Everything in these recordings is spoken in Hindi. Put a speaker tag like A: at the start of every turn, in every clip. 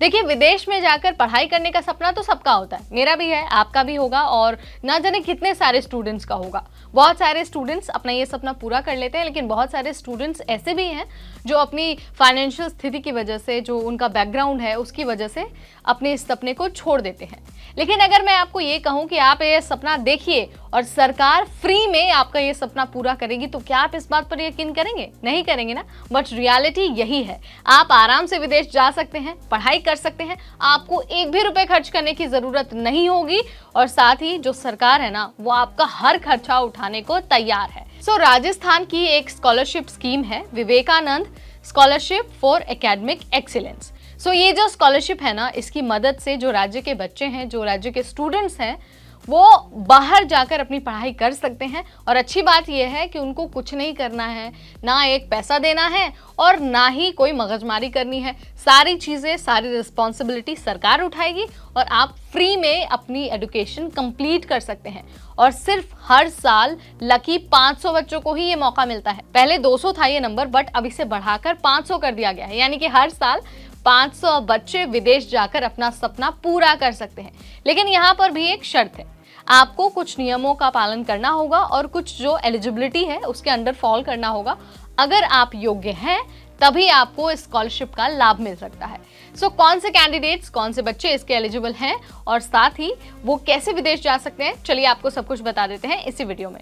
A: देखिए, विदेश में जाकर पढ़ाई करने का सपना तो सबका होता है, मेरा भी है, आपका भी होगा और ना जाने कितने सारे स्टूडेंट्स का होगा। बहुत सारे स्टूडेंट्स अपना ये सपना पूरा कर लेते हैं, लेकिन बहुत सारे स्टूडेंट्स ऐसे भी हैं जो अपनी फाइनेंशियल स्थिति की वजह से, जो उनका बैकग्राउंड है उसकी वजह से अपने इस सपने को छोड़ देते हैं। लेकिन अगर मैं आपको ये कहूँ कि आप ये सपना देखिए और सरकार फ्री में आपका ये सपना पूरा करेगी, तो क्या आप इस बात पर यकीन करेंगे? नहीं करेंगे ना। बट रियलिटी यही है, आप आराम से विदेश जा सकते हैं, पढ़ाई कर सकते हैं, आपको एक भी रुपए खर्च करने की जरूरत नहीं होगी और साथ ही जो सरकार है ना, वो आपका हर खर्चा उठाने को तैयार है। राजस्थान की एक स्कॉलरशिप स्कीम है Vivekananda scholarship for academic excellence. ये जो स्कॉलरशिप है ना, इसकी मदद से जो राज्य के बच्चे हैं, जो राज्य के स्टूडेंट्स हैं, वो बाहर जाकर अपनी पढ़ाई कर सकते हैं। और अच्छी बात यह है कि उनको कुछ नहीं करना है, ना एक पैसा देना है और ना ही कोई मगजमारी करनी है। सारी चीज़ें, सारी रिस्पॉन्सिबिलिटी सरकार उठाएगी और आप फ्री में अपनी एजुकेशन कंप्लीट कर सकते हैं। और सिर्फ हर साल लकी 500 बच्चों को ही ये मौका मिलता है। पहले 200 था ये नंबर, बट अब इसे बढ़ाकर 500 कर दिया गया है, यानी कि हर साल 500 बच्चे विदेश जाकर अपना सपना पूरा कर सकते हैं। लेकिन यहाँ पर भी एक शर्त है, आपको कुछ नियमों का पालन करना होगा और कुछ जो एलिजिबिलिटी है उसके अंडर फॉल करना होगा। अगर आप योग्य हैं तभी आपको इस स्कॉलरशिप का लाभ मिल सकता है। कौन से कैंडिडेट्स, कौन से बच्चे इसके एलिजिबल हैं और साथ ही वो कैसे विदेश जा सकते हैं, चलिए आपको सब कुछ बता देते हैं इसी वीडियो में।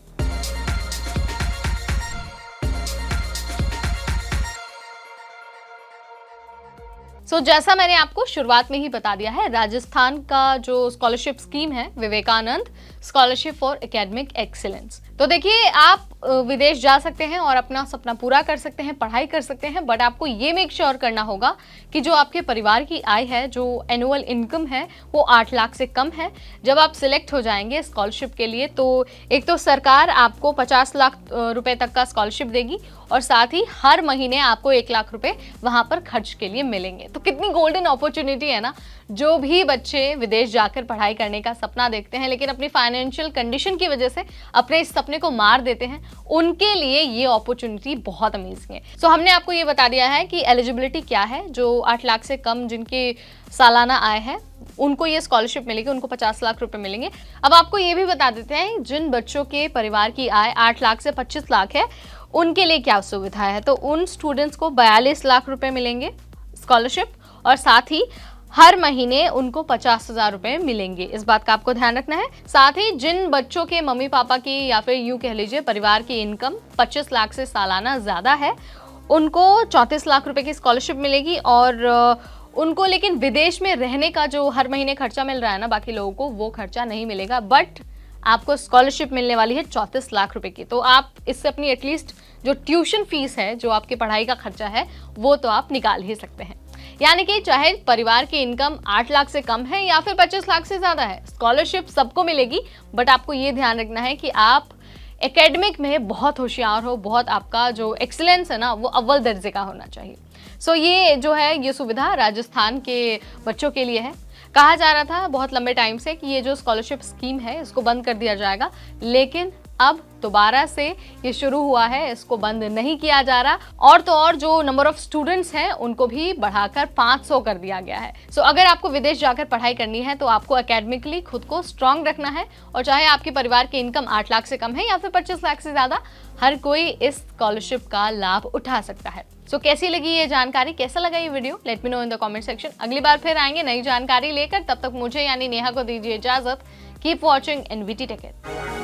A: जैसा मैंने आपको शुरुआत में ही बता दिया है, राजस्थान का जो स्कॉलरशिप स्कीम है Vivekananda scholarship for academic excellence. तो देखिए, आप विदेश जा सकते हैं और अपना सपना पूरा कर सकते हैं, पढ़ाई कर सकते हैं, बट आपको ये मेक श्योर करना होगा कि जो आपके परिवार की आय है, जो एनुअल इनकम है, वो 8 लाख से कम है। जब आप सिलेक्ट हो जाएंगे स्कॉलरशिप के लिए, तो एक तो सरकार आपको 50 लाख रुपए तक का स्कॉलरशिप देगी और साथ ही हर महीने आपको 1 लाख रुपए वहां पर खर्च के लिए मिलेंगे। तो कितनी गोल्डन अपॉर्चुनिटी है ना। जो भी बच्चे विदेश जाकर पढ़ाई करने का सपना देखते हैं लेकिन अपनी फाइनेंशियल कंडीशन की वजह से अपने इस सपने को मार देते हैं, उनके लिए ये अपॉर्चुनिटी बहुत अमेजिंग है। हमने आपको ये बता दिया है कि एलिजिबिलिटी क्या है। जो 8 लाख से कम जिनकी सालाना आय है उनको ये स्कॉलरशिप मिलेगी, उनको 50 लाख रुपए मिलेंगे। अब आपको ये भी बता देते हैं, जिन बच्चों के परिवार की आय 8 लाख से 25 लाख है उनके लिए क्या सुविधा है। तो उन स्टूडेंट्स को 42 लाख रुपए मिलेंगे स्कॉलरशिप और साथ ही हर महीने उनको 50,000 रुपए मिलेंगे। इस बात का आपको ध्यान रखना है। साथ ही जिन बच्चों के मम्मी पापा की या फिर यूं कह लीजिए परिवार की इनकम 25 लाख से सालाना ज़्यादा है, उनको 34 लाख रुपए की स्कॉलरशिप मिलेगी। और उनको लेकिन विदेश में रहने का जो हर महीने खर्चा मिल रहा है ना बाकी लोगों को, वो खर्चा नहीं मिलेगा, बट आपको स्कॉलरशिप मिलने वाली है 34 लाख रुपए की। तो आप इससे अपनी एटलीस्ट जो ट्यूशन फीस है, जो आपकी पढ़ाई का खर्चा है, वो तो आप निकाल ही सकते हैं। यानी कि चाहे परिवार की इनकम 8 लाख से कम है या फिर 25 लाख से ज़्यादा है, स्कॉलरशिप सबको मिलेगी। बट आपको ये ध्यान रखना है कि आप एकेडमिक में बहुत होशियार हो, बहुत आपका जो एक्सीलेंस है ना वो अव्वल दर्जे का होना चाहिए। ये जो है ये सुविधा राजस्थान के बच्चों के लिए है। कहा जा रहा था बहुत लंबे टाइम से कि ये जो स्कॉलरशिप स्कीम है इसको बंद कर दिया जाएगा, लेकिन अब दोबारा से ये शुरू हुआ है, इसको बंद नहीं किया जा रहा। और तो और जो नंबर ऑफ स्टूडेंट्स हैं उनको भी बढ़ाकर 500 कर दिया गया है। अगर आपको विदेश जाकर पढ़ाई करनी है तो आपको एकेडमिकली खुद को स्ट्रांग रखना है और चाहे आपके परिवार की इनकम 8 लाख से कम है या फिर 25 लाख से ज़्यादा, हर कोई इस स्कॉलरशिप का लाभ उठा सकता है। कैसी लगी ये जानकारी, कैसा लगा ये video, let me know in the comment section. अगली बार फिर आएंगे नई जानकारी लेकर, तब तक मुझे यानी नेहा को दीजिए इजाजत। Keep watching NVT take care.